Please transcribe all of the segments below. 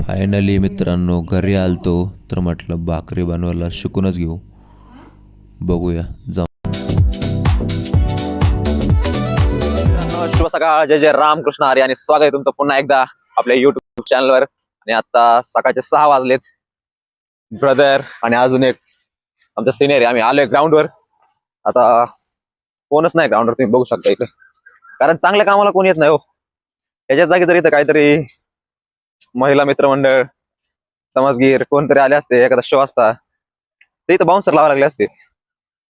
Finally मित्रांनो घरी आलतो तर म्हटलं भाकरी बनवायला शिकूनच घेऊ. बघूया जाऊ. शुभ सकाळ, जय जय रामकृष्ण हरी आणि स्वागत आहे तुमचं पुन्हा एकदा आपल्या युट्यूब चॅनलवर. आणि आता सकाळचे 6 वाजलेत. ब्रदर आणि अजून एक आमचा सिनियर आहे. आम्ही आलोय ग्राउंडवर. आता कोणच नाही ग्राउंडवर, तुम्ही बघू शकता इकडे, कारण चांगल्या कामाला कोण येत नाही हो. याच्या जागी तरी इथं काहीतरी महिला मित्रमंडळ, समजगीर कोणतरी आले असते, एखादा शो असता ते इथं बाउन्सर लावा लागले असते.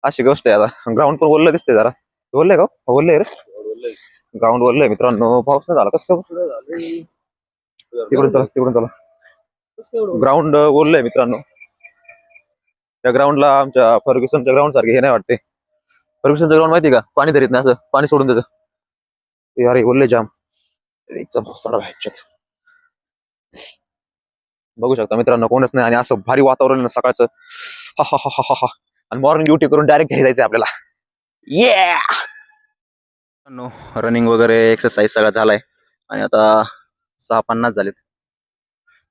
अशी गोष्ट आहे. आता ग्राउंड पण ओल्लं दिसते जरा. ओल्लंय का? ओल्लंय रे ग्राउंड, ओल्लंय मित्रांनो. पाऊस नाही झाला कसं काय? तिकडून चला, तिकडून चला. ग्राउंड ओल्लंय मित्रांनो. त्या ग्राउंडला आमच्या फर्ग्युसनच्या ग्राउंड सारखे हे नाही वाटते. फर्ग्युसनचं ग्राउंड माहिती का, पाणी धरीत नाही, असं पाणी सोडून देतं. अरे ओल्ले जाम. बघू शकता मित्रांनो कोणच नाही आणि असं भारी वातावरण आहे सकाळचं. हा हा हा हा हा. आणि मॉर्निंग ड्युटी करून डायरेक्ट घरी जायचंय आपल्याला. रनिंग वगैरे एक्सरसाइज सगळं झालाय आणि आता 6:50 झालेत.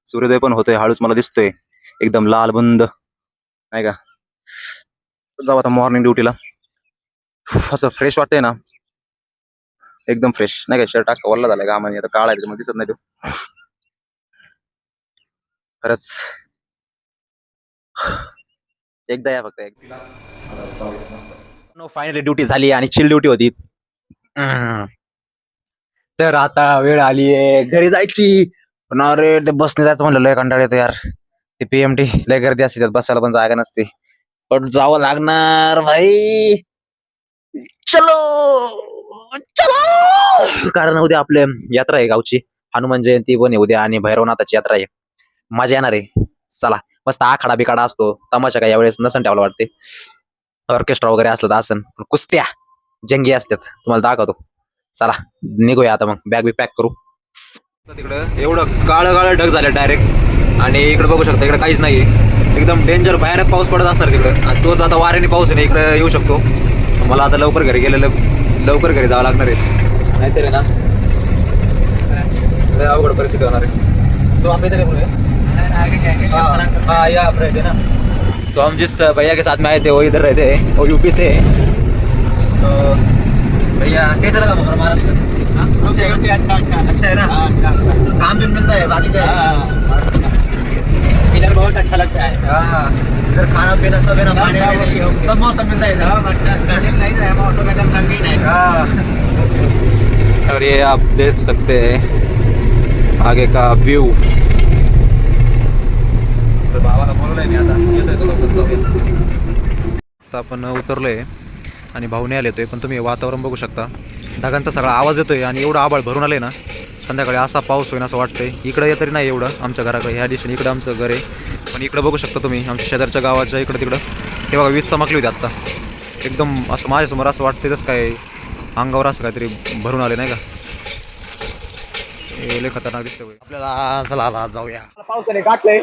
सूर्योदय पण होतोय हळूच, मला दिसतोय एकदम लाल बुंद नाही का. जाऊ आता मॉर्निंग ड्युटीला. असं फ्रेश वाटतंय ना, एकदम फ्रेश नाही का. शर्ट टाका वल्ला झालाय का म्हणजे, आता काळा आहे त्यामुळे दिसत नाही तो. खरंच एकदा या फक्त फायनली ड्युटी झाली आणि चिल ड्युटी होती. तर आता वेळ आली आहे घरी जायची. पण अरे ते बसने जायचं म्हणलं लय कंटाळ येतो यार. ते पीएमटी लय गर्दी असते, त्यात बसायला पण जागा नसते. पण जावं लागणार भाई. चलो चलो, कारण उद्या आपले यात्रा आहे गावची. हनुमान जयंती पण आहे उद्या आणि भैरवनाथाची यात्रा आहे. मजा येणार आहे. चला मस्त आखाडा बिखाडा असतो. तमाशा काय यावेळेस नसन ठेवला वाटते. ऑर्केस्ट्रा वगैरे असलं तर असन. कुस्त्या जंगी असतात, तुम्हाला दाखवतो. चला निघूया आता मग, बॅग बी पॅक करू. तिकडं एवढं काळं काळं ढग झालं डायरेक्ट. आणि इकडे बघू शकता इकडे काहीच नाही. एकदम डेंजर भयानक पाऊस पडत असणार तिकडं. आणि तोच आता वाऱ्याने पाऊस आहे इकडे येऊ शकतो. मला आता लवकर घरी गेलेलं, लवकर घरी जावं लागणार आहे, नाहीतरी ना अवघड परिस्थिती होणार आहे. तो आप इधर ना, तो हम जिस भैया के साथ में आए थे वो इधर रहते हैं, वो यूपी से है. तो भैया कैसा लगा महाराष्ट्र? अच्छा है ना, काम भी मिलता है बाकी इधर बहुत अच्छा लगता है. हाँ इधर खाना पीना सब है ना, पानी सब मौसम मिलता है इधर. और ये आप देख सकते हैं आगे का व्यू. भावाला बोलवलंय मी आता येतोय तो लवकर. आता आपण उतरलोय आणि भाऊने आले येतोय. पण तुम्ही वातावरण बघू शकता, ढगांचा सगळा आवाज येतोय आणि एवढं आभाळ भरून आले ना, संध्याकाळी असा पाऊस होईल असं वाटतंय. इकडं तरी नाही एवढं आमच्या घराकडे, ह्या दिशेने इकडं आमचं घर आहे. पण इकडं बघू शकता तुम्ही आमच्या शेजारच्या गावाच्या इकडं तिकडं हे बघा, वीज चमकली होती आत्ता. एकदम असं माझ्यासमोर असं वाटतंय तसं काय अंगावर असं काहीतरी भरून आले नाही का. लय खतरनाक दिसतंय आपल्याला. चला आता जाऊया. पावसाने गाठलंय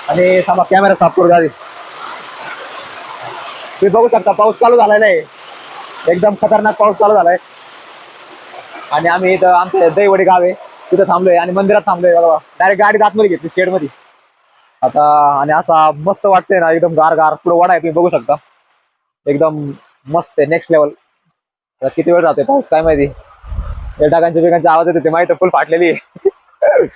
आणि थांबा कॅमेरा साफ करू द्या. तुम्ही बघू शकता पाऊस चालू झालेला आहे, एकदम खतरनाक पाऊस चालू झालाय. आणि आम्ही इथं आमचं दैवडी गाव आहे तिथं थांबलोय आणि मंदिरात थांबलोय. बघा डायरेक्ट गाडी आतमध्ये घेतली शेड मध्ये आता. आणि असा मस्त वाटतंय ना, एकदम गार गार. पुढे वडा आहे तुम्ही बघू शकता, एकदम मस्त आहे, नेक्स्ट लेवल. किती वेळ राहतोय पाऊस काय माहिती. ढगांच्या बिगांचे आवाज येते ते माहिती, फुल फाटलेली आहे.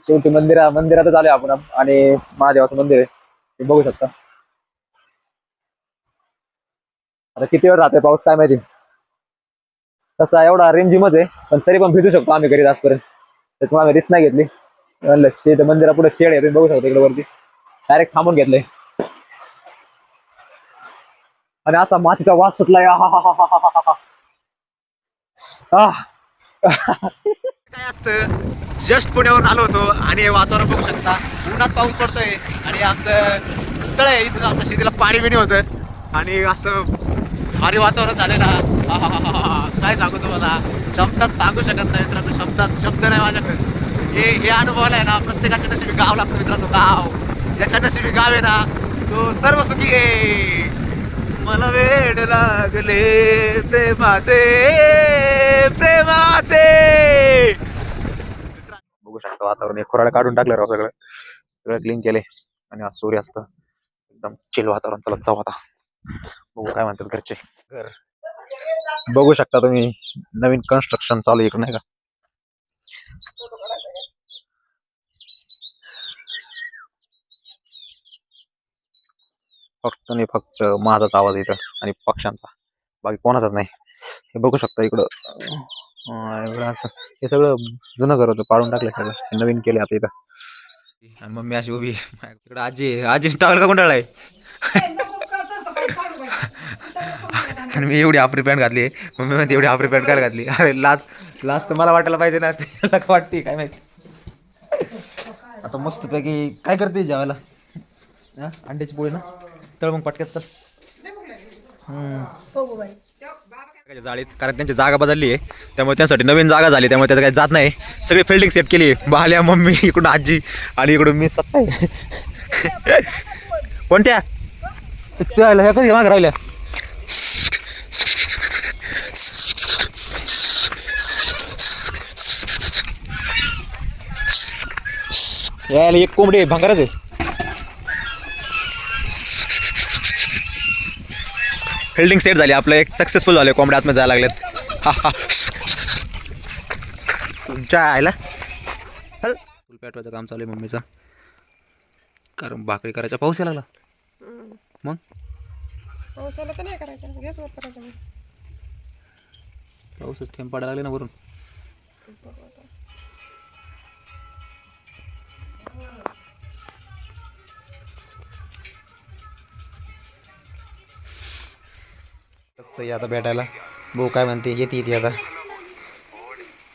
शेवटी मंदिरातच आलोय आपण आणि महादेवाचं मंदिर आहे ते बघू शकता. आता किती वेळ राहतोय पाऊस काय माहिती. तसा एवढा रिमझिमच आहे पण तरी पण भिजू शकतो आम्ही घरी जास्तपर्यंत. त्याच्यामुळे आम्ही रिस्क नाही घेतली. शेत मंदिरा पुढे शेड आहे तुम्ही बघू शकता इकडे वरती, डायरेक्ट थांबून घेतलंय. आणि असा मातीचा वास सुटलाय. काय असतं, जस्ट पुण्यावरून आलो होतो आणि वातावरण बघू शकता, उन्हात पाऊस पडतोय आणि आमचं तळ आहे इथं, आमच्या शेतीला पाणी बिणी होतं आणि असं भारी वातावरण झालं ना. काय सांगू तुम्हाला, शब्दात सांगू शकत नाही मित्रांनो, शब्द नाही माझ्याकडे. हे अनुभव आहे ना, प्रत्येकाच्या नशिबी गाव लागतं मित्रांनो. गाव ज्याच्या नशिबी गाव आहे ना तो सर्व सुखी आहे. मला वेड लागले प्रेमाचे बघू शकता शकता वातावरण हे खोराडे काढून टाकलं राव सगळं सगळं क्लीन केले आणि आज सूर्यास्त एकदम चिल वातावरण. चला जाऊ आता बघू काय म्हणतात घरचे. घर बघू शकता तुम्ही नवीन कन्स्ट्रक्शन चालू इकडे नाही का. फक्त आणि फक्त माझाच आवाज येतो आणि पक्ष्यांचा, बाकी कोणाचाच नाही. हे बघू शकता इकडं इकडं असं हे सगळं जुनं घर होतं, पाडून टाकलं सगळं, हे नवीन केले आता इथं. आणि मम्मी अशी उभी इकडं आजी टावेल का गुंडाळलाय आणि मी एवढी आपरी पॅन्ट घातली. मम्मी म्हणते एवढी आपरी पॅन्ट काय घातली. अरे लाज लाज तर मला वाटायला पाहिजे ना, त्याला काय वाटते काय माहिती. आता मस्तपैकी काय करते जेवायला, अंड्याची पोळी ना, तळ मग पटक्यात चल. जाळीत कारण त्यांची जागा बदलली आहे त्यामुळे त्यांसाठी नवीन जागा झाली, त्यामुळे त्याचं काही जात नाही. सगळी फिल्डिंग सेट केली. बाल्या मम्मी इकडून आजी आणि इकडून मी स्वतः. कोणत्या ह्या कधी माग राहिल्या. यायला एक कोंबडी भांगारच आहे. फिल्डिंग सेट झाली आपलं, एक सक्सेसफुल झालं. कोंबड्या आतमध्ये जायला लागलेत. हा हा तुमच्या आयला फुल पेटवायचं काम चालू आहे मम्मीचं, कारण भाकरी करायचा. पाऊस यायला लागला मग पावसाला तर नाही करायचं, गॅसवर करायचं. मग पाऊसच थेंब पडायला लागले ना वरून. तत्सई आता भेटायला भाऊ काय म्हणते, येते आता.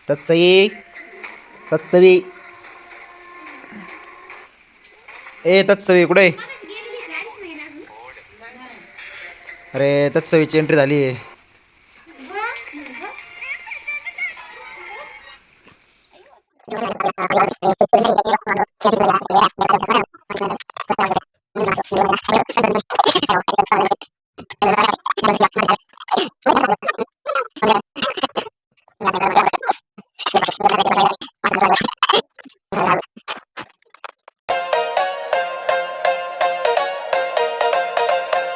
तत्सई तत्सवी ए तत्सवी कुठे. अरे तत्सवीची एंट्री झाली आहे.